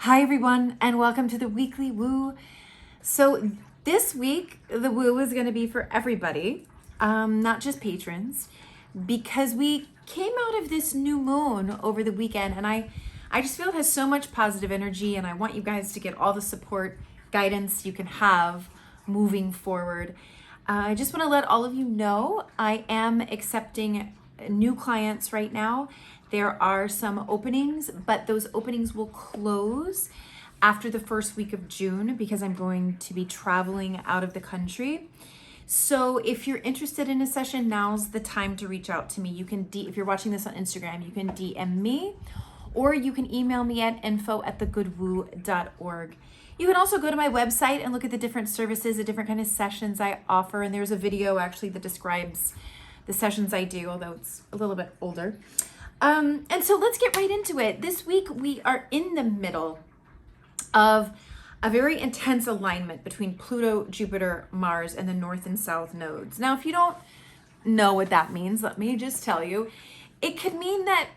Hi everyone, and welcome to the weekly woo. So this week, the woo is going to be for everybody, not just patrons, because we came out of this new moon over the weekend, and I just feel it has so much positive energy, and I want you guys to get all the support, guidance you can have moving forward. I just want to let all of you know I am accepting new clients right now. There are some openings, but those openings will close after the first week of June because I'm going to be traveling out of the country. So if you're interested in a session, now's the time to reach out to me. You can, if you're watching this on Instagram, you can DM me, or you can email me at info@thegoodwoo.org. You can also go to my website and look at the different services, the different kind of sessions I offer. And there's a video actually that describes the sessions I do, although it's a little bit older. And so let's get right into it. This week we are in the middle of a very intense alignment between Pluto, Jupiter, Mars, and the North and South nodes. Now, if you don't know what that means, let me just tell you. It could mean that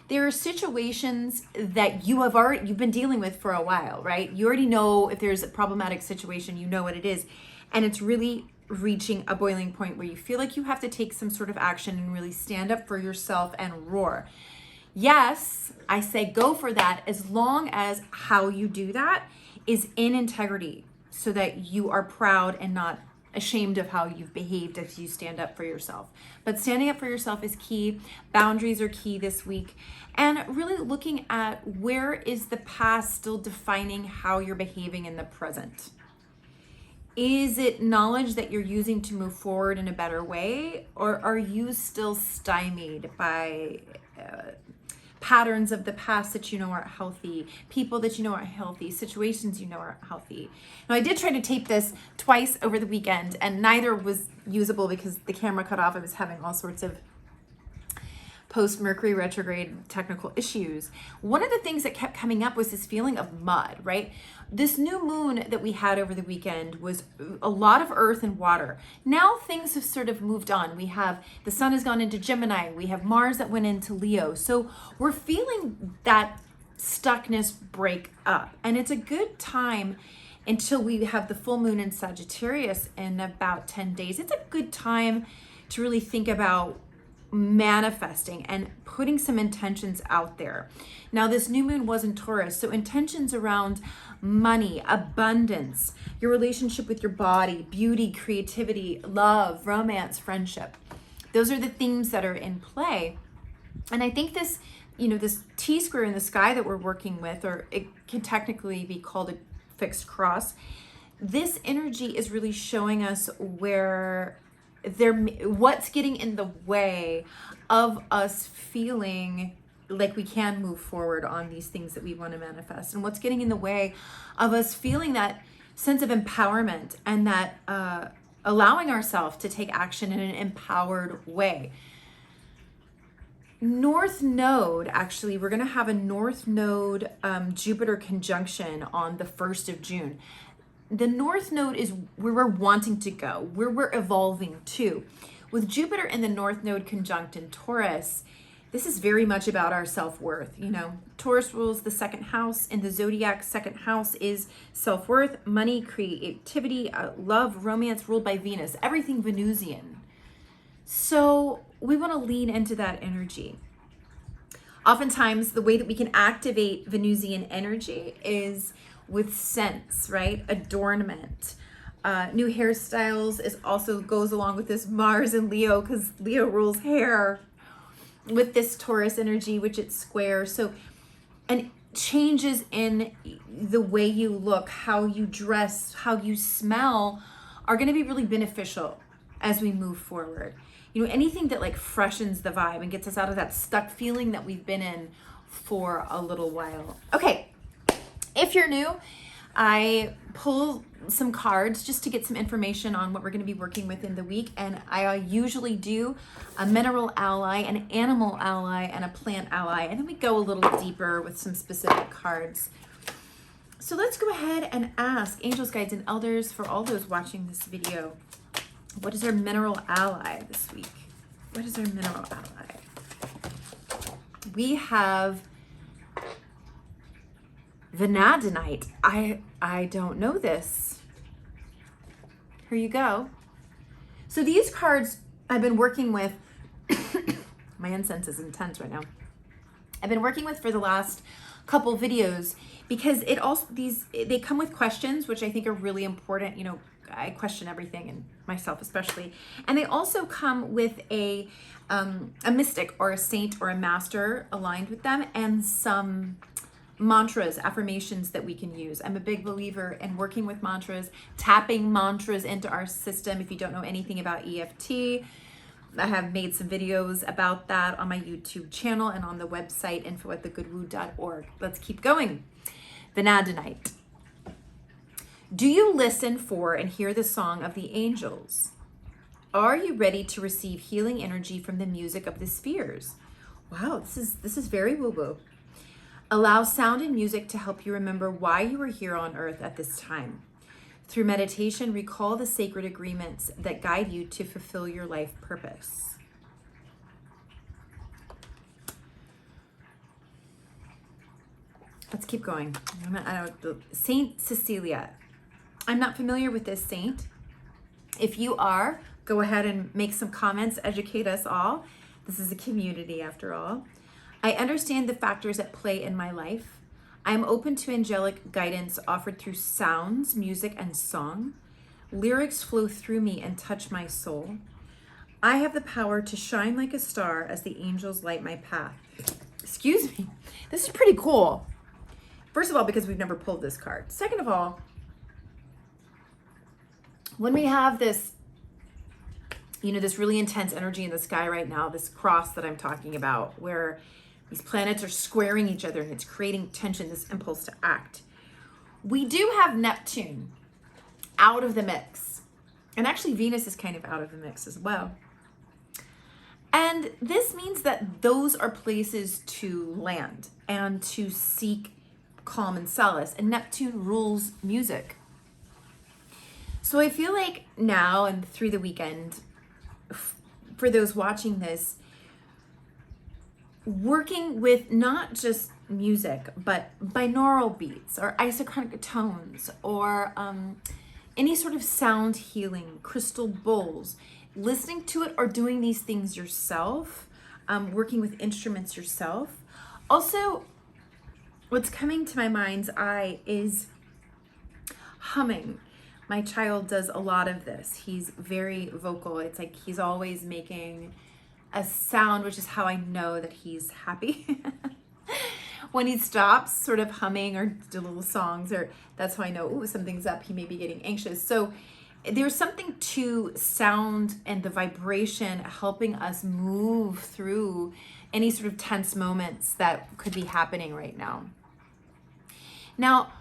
there are situations that you've been dealing with for a while, right? You already know if there's a problematic situation, you know what it is. And it's really reaching a boiling point where you feel like you have to take some sort of action and really stand up for yourself and roar. Yes, I say go for that as long as how you do that is in integrity so that you are proud and not ashamed of how you've behaved as you stand up for yourself. But standing up for yourself is key. Boundaries are key this week. And really looking at where is the past still defining how you're behaving in the present. Is it knowledge that you're using to move forward in a better way? Or are you still stymied by patterns of the past that you know aren't healthy, people that you know aren't healthy, situations you know aren't healthy? Now, I did try to tape this twice over the weekend, and neither was usable because the camera cut off. I was having all sorts of post-Mercury retrograde technical issues. One of the things that kept coming up was this feeling of mud, right? This new moon that we had over the weekend was a lot of earth and water. Now things have sort of moved on. We have, the sun has gone into Gemini. We have Mars that went into Leo. So we're feeling that stuckness break up. And it's a good time until we have the full moon in Sagittarius in about 10 days. It's a good time to really think about manifesting and putting some intentions out there. Now, this new moon was in Taurus, so intentions around money, abundance, your relationship with your body, beauty, creativity, love, romance, friendship. Those are the themes that are in play. And I think this, this T-square in the sky that we're working with, or it can technically be called a fixed cross, this energy is really showing us what's getting in the way of us feeling like we can move forward on these things that we want to manifest, and what's getting in the way of us feeling that sense of empowerment and that allowing ourselves to take action in an empowered way. North Node, actually, we're going to have a North Node Jupiter conjunction on the 1st of June. The North Node is where we're wanting to go, where we're evolving to. With Jupiter in the North Node conjunct in Taurus, this is very much about our self-worth. Taurus rules the second house. In the zodiac, second house is self-worth, money, creativity, love, romance, ruled by Venus, everything Venusian. So we want to lean into that energy. Oftentimes, the way that we can activate Venusian energy is with scents, right? Adornment. New hairstyles also goes along with this Mars and Leo, because Leo rules hair, with this Taurus energy, which it's square. So, and changes in the way you look, how you dress, how you smell are going to be really beneficial as we move forward. Anything that like freshens the vibe and gets us out of that stuck feeling that we've been in for a little while. Okay. If you're new, I pull some cards just to get some information on what we're going to be working with in the week. And I usually do a mineral ally, an animal ally, and a plant ally. And then we go a little deeper with some specific cards. So let's go ahead and ask angels, guides, and elders, for all those watching this video, what is our mineral ally this week? What is our mineral ally? We have Vanadinite. I don't know this. Here you go. So these cards I've been working with, my incense is intense right now. I've been working with for the last couple videos because they come with questions, which I think are really important. You know, I question everything, and myself especially. And they also come with a mystic or a saint or a master aligned with them, and some mantras, affirmations that we can use. I'm a big believer in working with mantras, tapping mantras into our system. If you don't know anything about EFT, I have made some videos about that on my YouTube channel and on the website info@thegoodwoo.org. Let's keep going. Vanadinite. Do you listen for and hear the song of the angels? Are you ready to receive healing energy from the music of the spheres? Wow, this is very woo-woo. Allow sound and music to help you remember why you were here on earth at this time. Through meditation, recall the sacred agreements that guide you to fulfill your life purpose. Let's keep going. Saint Cecilia. I'm not familiar with this saint. If you are, go ahead and make some comments, educate us all. This is a community after all. I understand the factors at play in my life. I am open to angelic guidance offered through sounds, music, and song. Lyrics flow through me and touch my soul. I have the power to shine like a star as the angels light my path. Excuse me. This is pretty cool. First of all, because we've never pulled this card. Second of all, when we have this, you know, this really intense energy in the sky right now, this cross that I'm talking about, where these planets are squaring each other and it's creating tension, this impulse to act. We do have Neptune out of the mix. And actually Venus is kind of out of the mix as well. And this means that those are places to land and to seek calm and solace. And Neptune rules music. So I feel like now and through the weekend, for those watching this, working with not just music, but binaural beats or isochronic tones or any sort of sound healing, crystal bowls, listening to it or doing these things yourself, working with instruments yourself. Also, what's coming to my mind's eye is humming. My child does a lot of this. He's very vocal. It's like he's always making a sound, which is how I know that he's happy. When he stops sort of humming or do little songs, or that's how I know, ooh, something's up. He may be getting anxious. So there's something to sound and the vibration helping us move through any sort of tense moments that could be happening right now. Now,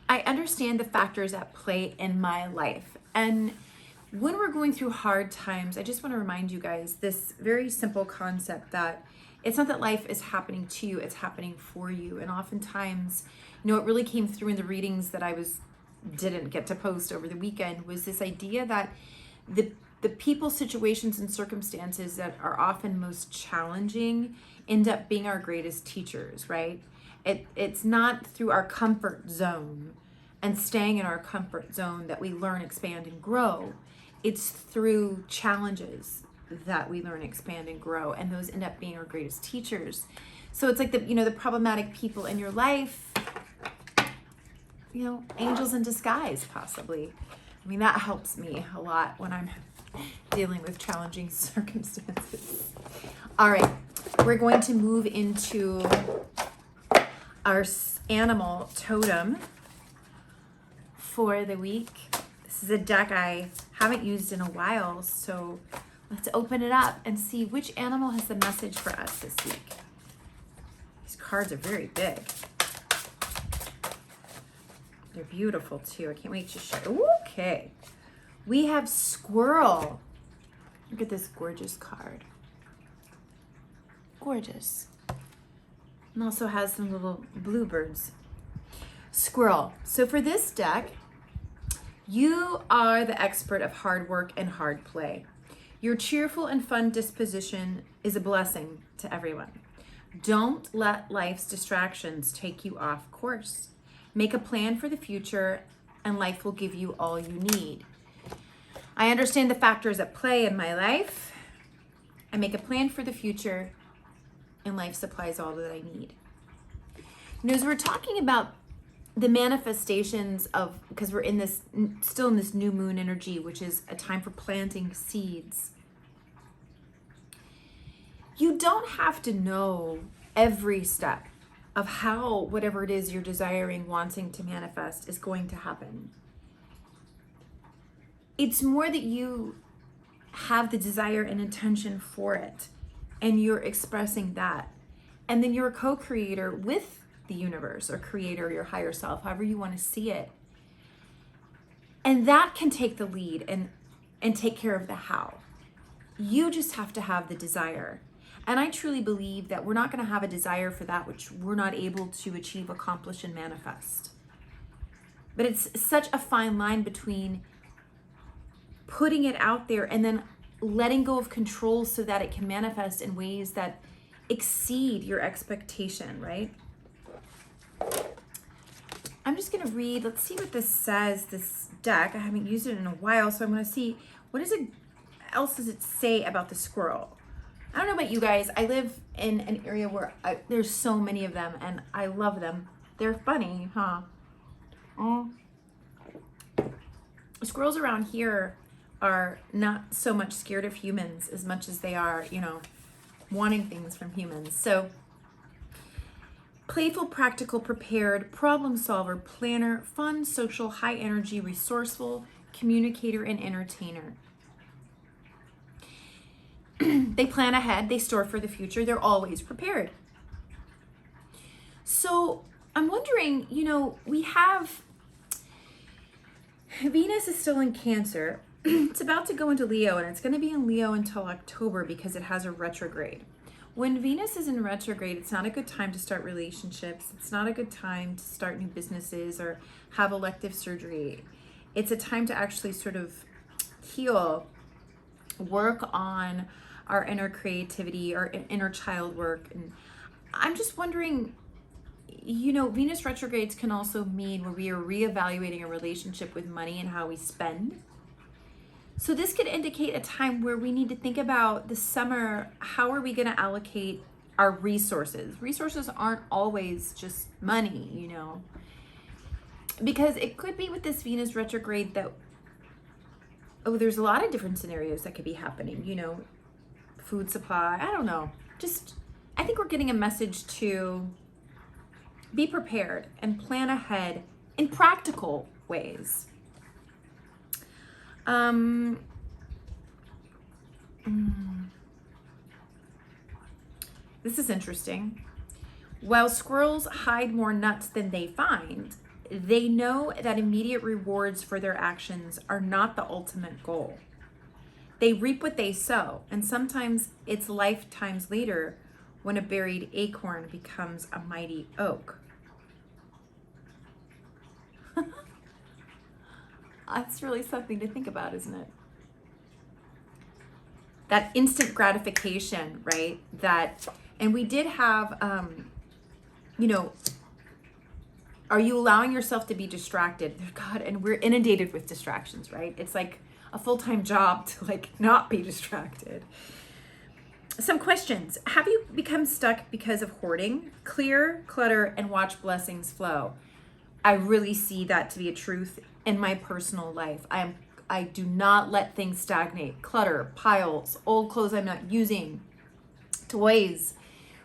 I understand the factors at play in my life. And when we're going through hard times, I just want to remind you guys this very simple concept that it's not that life is happening to you, it's happening for you. And oftentimes, you know, it really came through in the readings that I didn't get to post over the weekend, was this idea that the people, situations, and circumstances that are often most challenging end up being our greatest teachers, right? It's not through our comfort zone and staying in our comfort zone that we learn, expand, and grow. It's through challenges that we learn, expand, and grow, and those end up being our greatest teachers. So it's like the problematic people in your life, angels in disguise, possibly. I mean, that helps me a lot when I'm dealing with challenging circumstances. All right, we're going to move into our animal totem for the week. This is a deck I haven't used in a while, so let's open it up and see which animal has the message for us this week. These cards are very big. They're beautiful too. I can't wait to show. Okay. We have squirrel. Look at this gorgeous card. Gorgeous. And also has some little bluebirds. Squirrel. So for this deck, you are the expert of hard work and hard play. Your cheerful and fun disposition is a blessing to everyone. Don't let life's distractions take you off course. Make a plan for the future, and life will give you all you need. I understand the factors at play in my life. I make a plan for the future, and life supplies all that I need. As we're talking about the manifestations of, because we're in this, still in this new moon energy, which is a time for planting seeds. You don't have to know every step of how whatever it is you're desiring, wanting to manifest is going to happen. It's more that you have the desire and intention for it, and you're expressing that. And then you're a co-creator with the universe, or creator, your higher self, however you want to see it. And that can take the lead and take care of the how. You just have to have the desire. And I truly believe that we're not going to have a desire for that which we're not able to achieve, accomplish, and manifest. But it's such a fine line between putting it out there and then letting go of control so that it can manifest in ways that exceed your expectation, right? I'm just going to read, let's see what this says, this deck. I haven't used it in a while, so I'm going to see, what else does it say about the squirrel? I don't know about you guys. I live in an area where there's so many of them, and I love them. They're funny, huh? Squirrels around here are not so much scared of humans as much as they are, wanting things from humans. So, playful, practical, prepared, problem solver, planner, fun, social, high energy, resourceful, communicator, and entertainer. They plan ahead, they store for the future, they're always prepared. So I'm wondering, we have Venus is still in Cancer. It's about to go into Leo, and it's going to be in Leo until October because it has a retrograde. When Venus is in retrograde, it's not a good time to start relationships. It's not a good time to start new businesses or have elective surgery. It's a time to actually sort of heal, work on our inner creativity, our inner child work. And I'm just wondering, Venus retrogrades can also mean where we are reevaluating a relationship with money and how we spend. So this could indicate a time where we need to think about the summer, how are we going to allocate our resources? Resources aren't always just money, because it could be with this Venus retrograde that, there's a lot of different scenarios that could be happening, food supply, I don't know. I think we're getting a message to be prepared and plan ahead in practical ways. This is interesting. While squirrels hide more nuts than they find, they know that immediate rewards for their actions are not the ultimate goal. They reap what they sow, and sometimes it's lifetimes later when a buried acorn becomes a mighty oak. That's really something to think about, isn't it? That instant gratification, right? And we did have, are you allowing yourself to be distracted? God, and we're inundated with distractions, right? It's like a full-time job to not be distracted. Some questions. Have you become stuck because of hoarding? Clear, clutter, and watch blessings flow. I really see that to be a truth in my personal life. I do not let things stagnate. Clutter, piles, old clothes I'm not using, toys,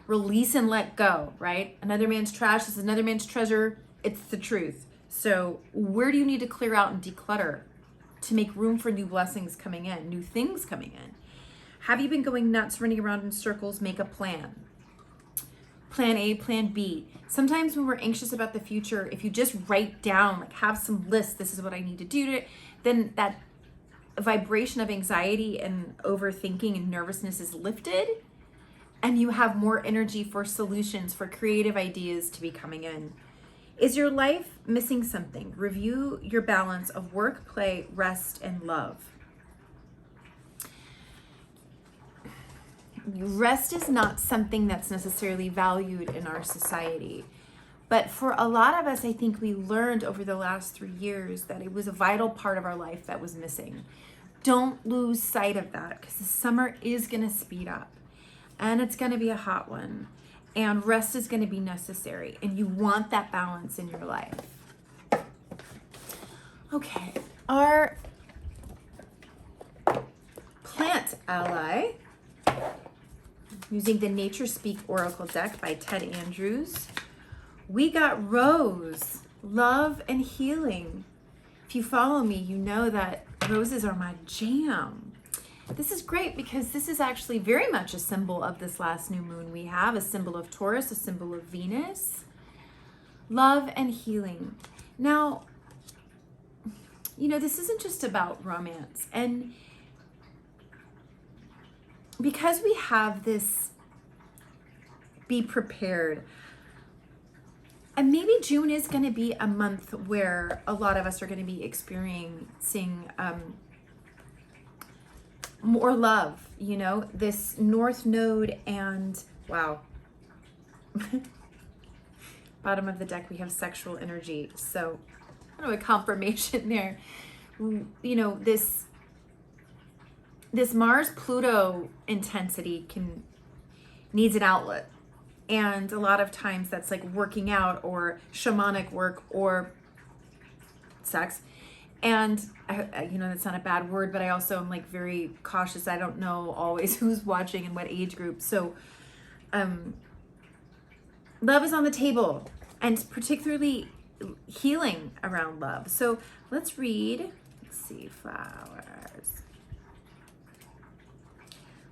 release and let go, right? Another man's trash is another man's treasure. It's the truth. So where do you need to clear out and declutter to make room for new blessings coming in, new things coming in? Have you been going nuts, running around in circles? Make a plan. Plan A, plan B. Sometimes when we're anxious about the future, if you just write down, have some lists, this is what I need to do, then that vibration of anxiety and overthinking and nervousness is lifted, and you have more energy for solutions, for creative ideas to be coming in. Is your life missing something? Review your balance of work, play, rest, and love. rest is not something that's necessarily valued in our society. But for a lot of us, I think we learned over the last 3 years that it was a vital part of our life that was missing. Don't lose sight of that, because the summer is going to speed up and it's going to be a hot one, and rest is going to be necessary, and you want that balance in your life. Okay, our plant ally, using the Nature Speak Oracle deck by Ted Andrews, we got Rose, love and healing. If you follow me, you know that roses are my jam. This is great because this is actually very much a symbol of this last new moon we have, a symbol of Taurus, a symbol of Venus. Love and healing. Now, you know, this isn't just about romance. And because we have this be prepared, and maybe June is going to be a month where a lot of us are going to be experiencing more love, you know, this North Node and, wow, bottom of the deck, we have sexual energy. So, I don't know, a confirmation there. You know, this Mars-Pluto intensity needs an outlet. And a lot of times that's like working out or shamanic work or sex. And you know, that's not a bad word, but I also am like very cautious. I don't know always who's watching and what age group. So love is on the table, and particularly healing around love. So let's read, let's see, flowers.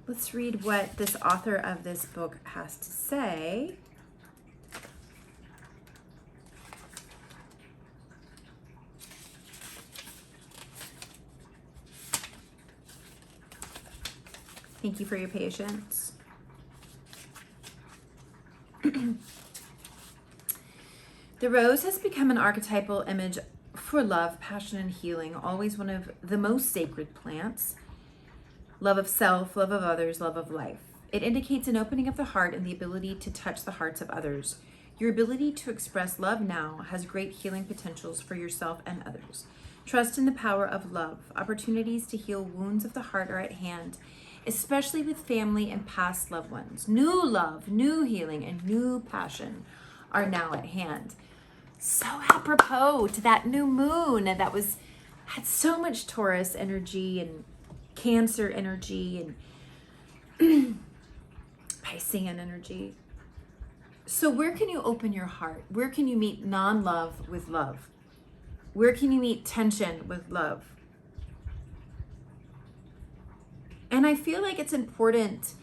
Let's read what this author of this book has to say. Thank you for your patience. The rose has become an archetypal image for love, passion, and healing, always one of the most sacred plants. Love of self, love of others, love of life. It indicates an opening of the heart and the ability to touch the hearts of others. Your ability to express love now has great healing potentials for yourself and others. Trust in the power of love. Opportunities to heal wounds of the heart are at hand, especially with family and past loved ones. New love, new healing, and new passion are now at hand. So apropos to that new moon that had so much Taurus energy and Cancer energy and Piscean energy. So where can you open your heart? Where can you meet non-love with love? Where can you meet tension with love? And I feel like it's important,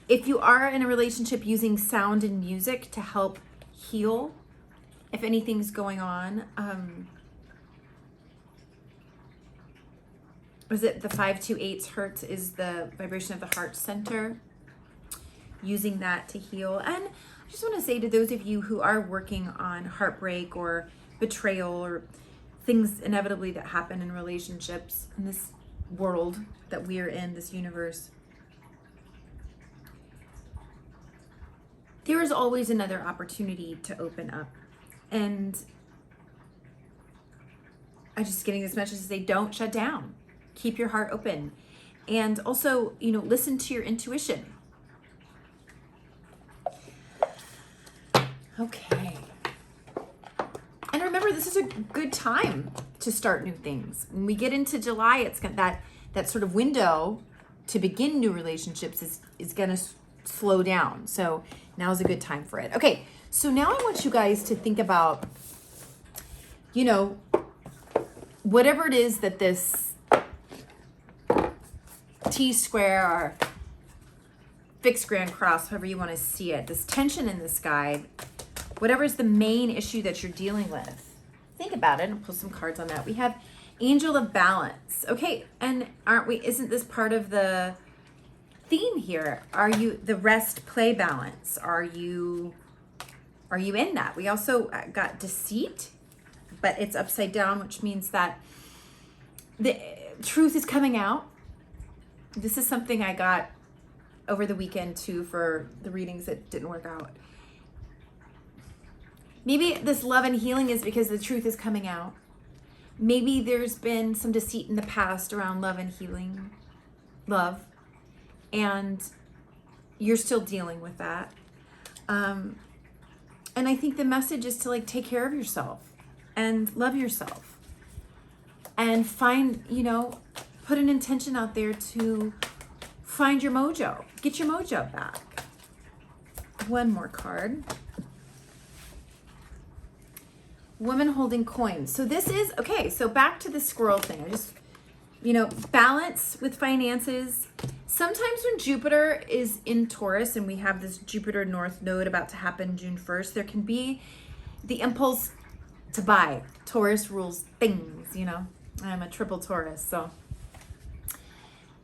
if you are in a relationship, using sound and music to help heal if anything's going on. Was it the 528 hertz is the vibration of the heart center? Using that to heal. And I just want to say to those of you who are working on heartbreak or betrayal or things inevitably that happen in relationships in this world that we are in, this universe, there is always another opportunity to open up. And I'm just getting this message to say, don't shut down. Keep your heart open. And also, you know, listen to your intuition. Okay. And remember, this is a good time to start new things. When we get into July, it's got that sort of window to begin new relationships is going to slow down. So now's a good time for it. Okay. So now I want you guys to think about, you know, whatever it is that this T-square or fixed grand cross, however you want to see it, this tension in the sky, whatever is the main issue that you're dealing with, think about it and pull some cards on that. We have Angel of Balance. Okay, and isn't this part of the theme here? Are you the rest, play, balance? Are you in that? We also got Deceit, but it's upside down, which means that the truth is coming out. This is something I got over the weekend too for the readings that didn't work out. Maybe this love and healing is because the truth is coming out. Maybe there's been some deceit in the past around love and healing, love, and you're still dealing with that. And I think the message is to like take care of yourself and love yourself and find, put an intention out there to find your mojo, get your mojo back. One more card. Woman holding coins. So this is, okay, so back to the squirrel thing. I just, balance with finances. Sometimes when Jupiter is in Taurus and we have this Jupiter North node about to happen June 1st, there can be the impulse to buy. Taurus rules things, I'm a triple Taurus, so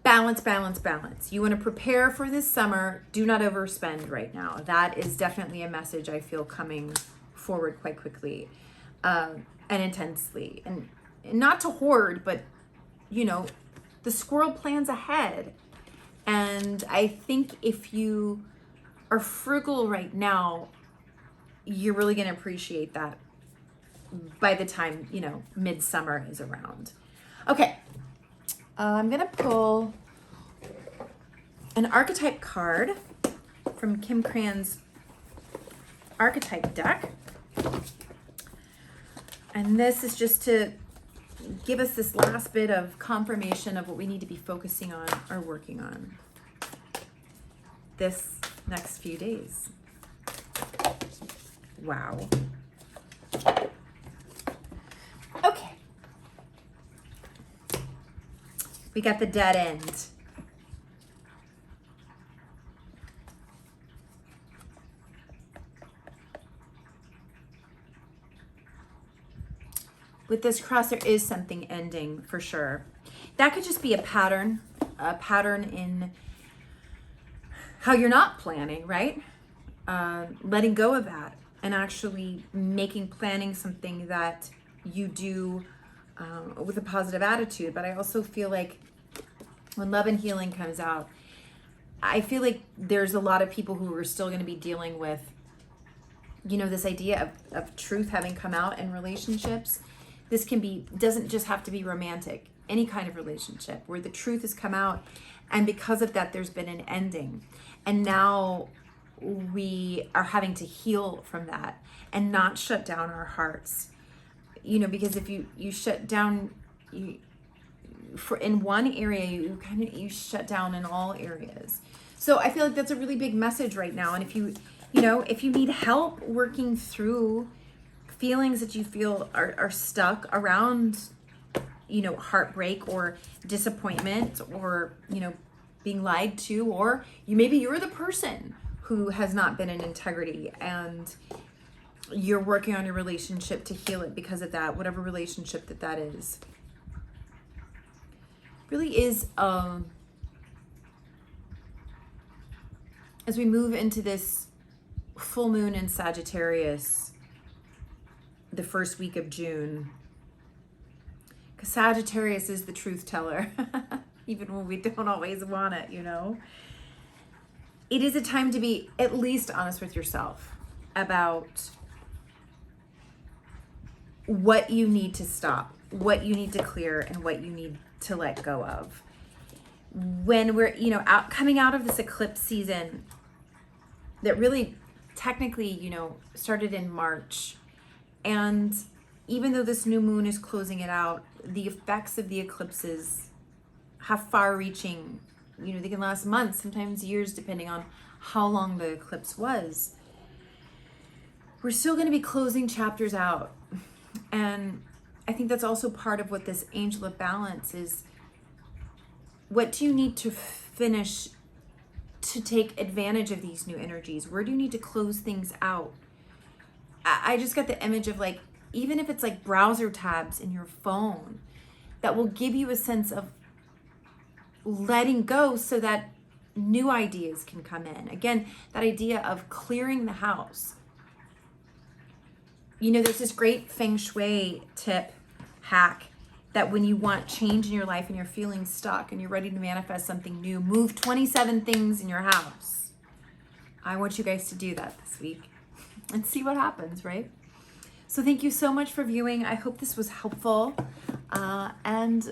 balance, balance, balance. You want to prepare for this summer. Do not overspend right now. That is definitely a message I feel coming forward quite quickly. And intensely, and not to hoard, but the squirrel plans ahead. And I think if you are frugal right now, you're really going to appreciate that by the time midsummer is around. Okay, I'm gonna pull an archetype card from Kim Cran's archetype deck. And this is just to give us this last bit of confirmation of what we need to be focusing on or working on this next few days. Wow. Okay. We got the dead end. With this cross, there is something ending for sure. That could just be a pattern in how you're not planning, right? Letting go of that and actually making planning something that you do with a positive attitude. But I also feel like when love and healing comes out, I feel like there's a lot of people who are still going to be dealing with, this idea of truth having come out in relationships. This doesn't just have to be romantic, any kind of relationship where the truth has come out. And because of that, there's been an ending. And now we are having to heal from that and not shut down our hearts. Because if you shut down in one area, you shut down in all areas. So I feel like that's a really big message right now. And if you need help working through feelings that you feel are stuck around, heartbreak or disappointment or, being lied to, or maybe you're the person who has not been in integrity and you're working on your relationship to heal it because of that, whatever relationship that is. Really is, as we move into this full moon in Sagittarius, the first week of June, because Sagittarius is the truth teller, even when we don't always want it, It is a time to be at least honest with yourself about what you need to stop, what you need to clear, and what you need to let go of. When we're, coming out of this eclipse season that really technically, started in March. And even though this new moon is closing it out, the effects of the eclipses have far-reaching, they can last months, sometimes years, depending on how long the eclipse was. We're still going to be closing chapters out. And I think that's also part of what this Angel of Balance is. What do you need to finish to take advantage of these new energies? Where do you need to close things out? I just got the image of even if it's browser tabs in your phone, that will give you a sense of letting go so that new ideas can come in. Again, that idea of clearing the house. There's this great feng shui tip hack that when you want change in your life and you're feeling stuck and you're ready to manifest something new, move 27 things in your house. I want you guys to do that this week and see what happens, right? So thank you so much for viewing. I hope this was helpful, and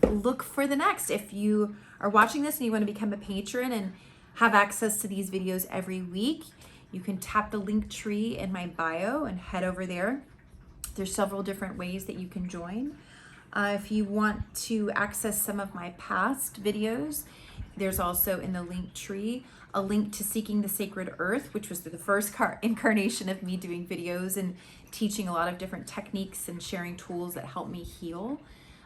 look for the next. If you are watching this and you want to become a patron and have access to these videos every week, you can tap the link tree in my bio and head over there. There's several different ways that you can join. If you want to access some of my past videos, there's also in the link tree a link to Seeking the Sacred Earth, which was the first incarnation of me doing videos and teaching a lot of different techniques and sharing tools that help me heal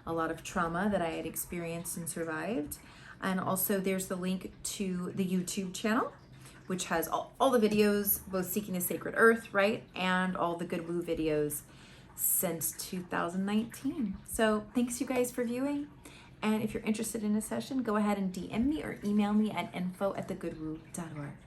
a lot of trauma that I had experienced and survived. And also there's the link to the YouTube channel, which has all the videos, both Seeking the Sacred Earth, right? And all the Good Woo videos since 2019. So thanks you guys for viewing. And if you're interested in a session, go ahead and DM me or email me at info@thegoodwoo.org.